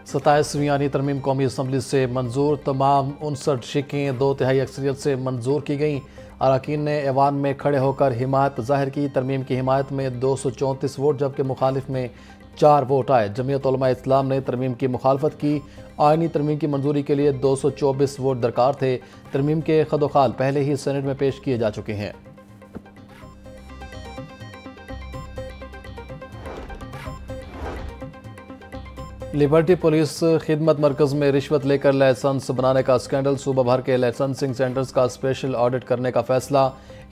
27वीं आनी तरमीम कौमी असम्बली से मंजूर। तमाम 59 शिकें 2/3 अक्सरियत से मंजूर की गईं। अरकान ने ऐवान में खड़े होकर हिमायत जाहिर की। तरमीम की हिमायत में 234 वोट जबकि मुखालिफ में 4 वोट आए। जमीयत उलमा इस्लाम ने तरमीम की मुखालफत की। आइनी तरमीम की मंजूरी के लिए 224 वोट दरकार थे। तरमीम के खदोखाल पहले ही सेनेट में पेश किए जा चुके हैं। लिबर्टी पुलिस खिदमत मरकज में रिश्वत लेकर लाइसेंस बनाने का स्कैंडल। सूबा भर के लाइसेंसिंग सेंटर्स का स्पेशल ऑडिट करने का फैसला।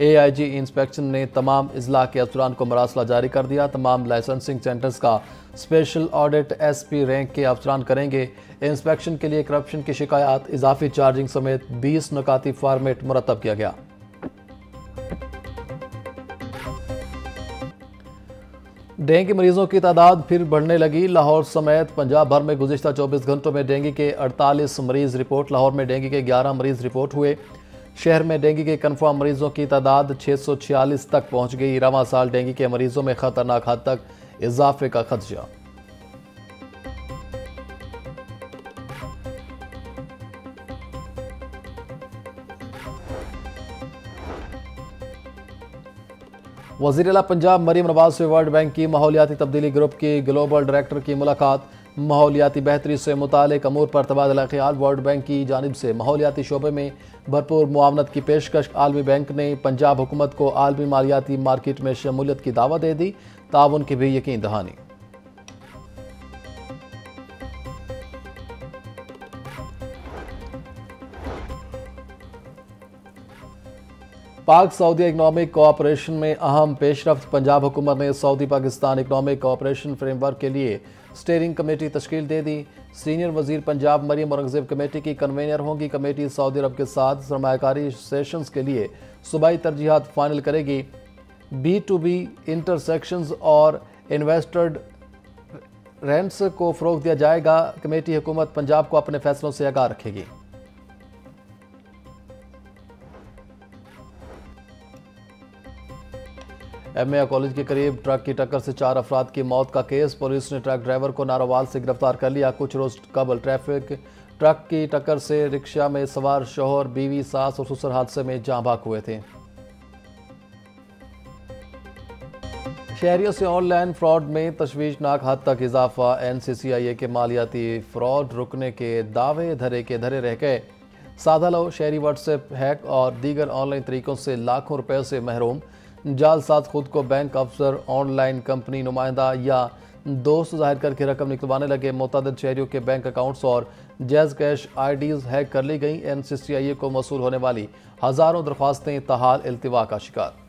AIG इंस्पेक्शन ने तमाम इजला के अफसरान को मरासला जारी कर दिया। तमाम लाइसेंसिंग सेंटर्स का स्पेशल ऑडिट SP रैंक के अफसरान करेंगे। इंस्पेक्शन के लिए करप्शन की शिकायत, इजाफी चार्जिंग समेत 20 नुकाती फॉर्मेट मुरतब किया गया। डेंगू मरीजों की तादाद फिर बढ़ने लगी। लाहौर समेत पंजाब भर में गुज़िश्ता 24 घंटों में डेंगू के 48 मरीज रिपोर्ट। लाहौर में डेंगू के 11 मरीज रिपोर्ट हुए। शहर में डेंगू के कन्फर्म मरीजों की तादाद 646 तक पहुंच गई। रवां साल डेंगू के मरीजों में खतरनाक हद तक इजाफे का खदशा। वज़ीर आला पंजाब मरीम नवाज से वर्ल्ड बैंक की माहौलियाती तब्दीली ग्रुप की ग्लोबल डायरेक्टर की मुलाकात। माहौलियाती बेहतरी से मुतालिक अमूर पर तबादला ख्याल। वर्ल्ड बैंक की जानिब से माहौलियाती शोबे में भरपूर मुआवनत की पेशकश। आलमी बैंक ने पंजाब हुकूमत को आलमी मालियाती मार्केट में शमूलियत की दावत दे दी। ताउन की भी यकीन दहानी। पाक सऊदी इकनॉमिक कोऑपरेशन में अहम पेशरफ्त। पंजाब हुकूमत ने Saudi Pakistan economic cooperation framework के लिए स्टीयरिंग कमेटी तश्कील दे दी। सीनियर वजीर पंजाब मरीम औरंगजेब कमेटी की कन्वीनर होंगी। कमेटी सऊदी अरब के साथ सरमायाकारी सेशंस के लिए सूबाई तरजीहात फाइनल करेगी। B2B इंटरसेक्शंस और इन्वेस्टेड रेंट्स को फ़रोग दिया जाएगा। कमेटी हुकूमत पंजाब को अपने फैसलों से आगाह रखेगी। MA कॉलेज के करीब ट्रक की टक्कर से 4 अफराद की मौत का केस। पुलिस ने ट्रक ड्राइवर को नारोवाल से गिरफ्तार कर लिया। कुछ रोज कबल ट्रक की टक्कर से रिक्शा में सवार शौहर, बीवी, सास और ससुर हादसे में जाँ भाग हुए थे। शहरियों से ऑनलाइन फ्रॉड में तशवीशनाक हद तक इजाफा। NCCIA के मालियाती फ्रॉड रुकने के दावे धरे के धरे रह गए। सादा लो शहरी व्हाट्सएप हैक और दीगर ऑनलाइन तरीकों से लाखों रुपए से महरूम। जालसाज खुद को बैंक अफसर, ऑनलाइन कंपनी नुमाइंदा या दोस्त जाहिर करके रकम निकलवाने लगे। मुतअद्दिद शहरियों के बैंक अकाउंट्स और जैज कैश IDs हैक कर ली गई। NCCIA को मौसूल होने वाली हज़ारों दरख्वास्तें ताहाल इल्तिवा का शिकार।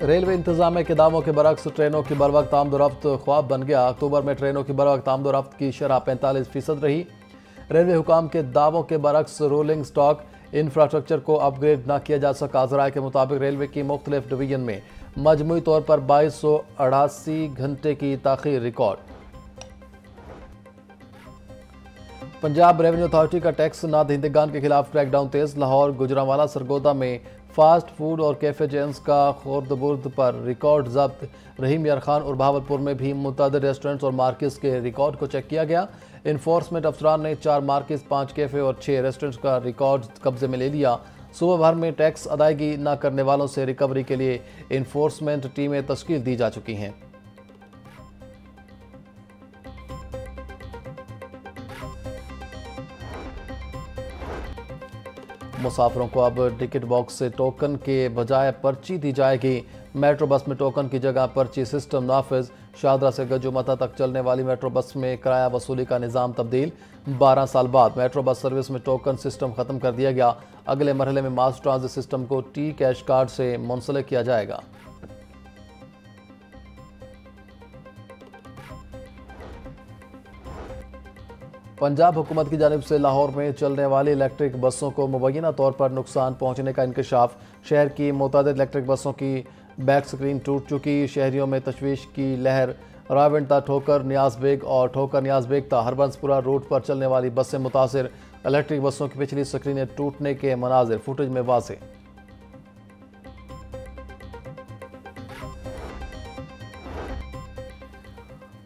रेलवे इंतजामिया के दावों के बरक्स ट्रेनों की बरवक्त आमदोरफ्त ख्वाब बन गया। अक्टूबर में ट्रेनों की बरवक्त आमदोरफ्त की शरह 45% रही। रेलवे हुकाम के दावों के बरक्स रोलिंग स्टॉक इंफ्रास्ट्रक्चर को अपग्रेड न किया जा सका। ज़राए के मुताबिक रेलवे की मुख्तलिफ डिवीजन में मजमूई तौर पर 2288 घंटे की ताख़ीर रिकॉर्ड। पंजाब रेवेन्यू अथॉरिटी का टैक्स नादहिंदगान के खिलाफ क्रैकडाउन तेज। लाहौर, गुजरांवाला, सरगोदा में फास्ट फूड और कैफे चेन्स का खुर्द-बुर्द पर रिकॉर्ड जब्त। रहीम यार खान और बहावलपुर में भी मुतअद्दिद रेस्टोरेंट्स और मार्केट्स के रिकॉर्ड को चेक किया गया। इन्फोर्समेंट अफसरान ने 4 मार्केट्स, 5 कैफे और 6 रेस्टोरेंट्स का रिकॉर्ड कब्जे में ले लिया। सूबा भर में टैक्स अदायगी न करने वालों से रिकवरी के लिए इन्फोर्समेंट टीमें तश्कील दी जा चुकी हैं। मुसाफिरों को अब टिकट बॉक्स से टोकन के बजाय पर्ची दी जाएगी। मेट्रो बस में टोकन की जगह पर्ची सिस्टम नाफिज। शादरा से गजोमता तक चलने वाली मेट्रो बस में किराया वसूली का निज़ाम तब्दील। 12 साल बाद मेट्रो बस सर्विस में टोकन सिस्टम ख़त्म कर दिया गया। अगले मरहले में मास ट्रांजिट सिस्टम को T-कैश कार्ड से मुंसलिक किया जाएगा। पंजाब हुकूमत की जानिब से लाहौर में चलने वाली इलेक्ट्रिक बसों को मुबैना तौर पर नुकसान पहुँचने का इंकशाफ। शहर की मुतअद्दिद इलेक्ट्रिक बसों की बैक स्क्रीन टूट चुकी। शहरियों में तशवीश की लहर। रावंडता ठोकर नियाज बेग और ठोकर नियाज बेग था हरबंसपुरा रूट पर चलने वाली बसें मुतासिर। इलेक्ट्रिक बसों की पिछली स्क्रीनें टूटने के मनाजिर फुटेज में वाज़ेह।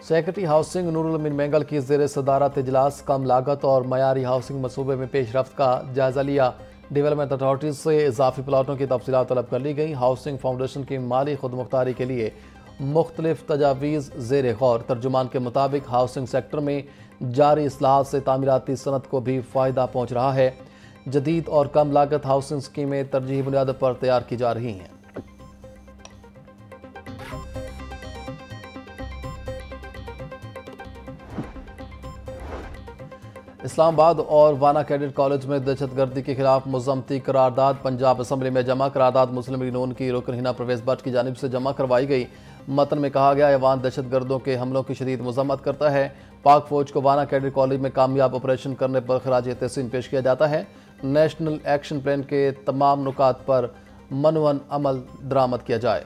सेक्रेटरी हाउसिंग नूरुल अमीन मेंगल की ज़ेर सदारत इजलास कम लागत और मयारी हाउसिंग मनसूबे में पेशरफ्त का जायजा लिया। डेवलपमेंट अथॉरिटीज से इजाफी प्लाटों की तफसीलात तलब कर ली गई। हाउसिंग फाउंडेशन की माली खुदमुख्तारी के लिए मुख्तलिफ तजावीज़ ज़ेर गौर। तर्जुमान के मुताबिक हाउसिंग सेक्टर में जारी इस्लाहात से तामीराती सनत को भी फ़ायदा पहुँच रहा है। जदीद और कम लागत हाउसिंग स्कीमें तरजीही बुनियाद पर तैयार की जा रही हैं। इस्लामाबाद और वाना कैडेट कॉलेज में दहशतगर्दी के खिलाफ मुज़म्मती करारदाद पंजाब असम्बली में जमा। करारदाद मुस्लिम लीग नून की रुकन हिना परवेज़ भट्ट की जानिब से जमा करवाई गई। मतन में कहा गया, ऐवान दहशतगर्दों के हमलों की शदीद मजम्मत करता है। पाक फौज को वाना कैडेट कॉलेज में कामयाब ऑपरेशन करने पर खराज तहसीन पेश किया जाता है। नेशनल एक्शन प्लान के तमाम नुकात पर मनवन अमल दरामद किया जाए।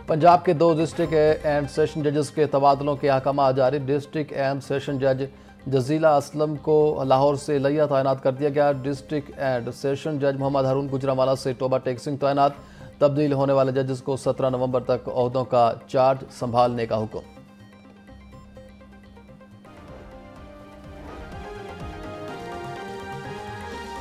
पंजाब के 2 डिस्ट्रिक्ट एंड सेशन जजेस के तबादलों के अहकाम जारी। डिस्ट्रिक्ट एंड सेशन जज जजीला असलम को लाहौर से लिया तैनात कर दिया गया। डिस्ट्रिक्ट एंड सेशन जज मोहम्मद हारून गुजरांवाला से टोबा टेक सिंह तैनात। तब्दील होने वाले जजेस को 17 नवंबर तक ओहदों का चार्ज संभालने का हुक्म।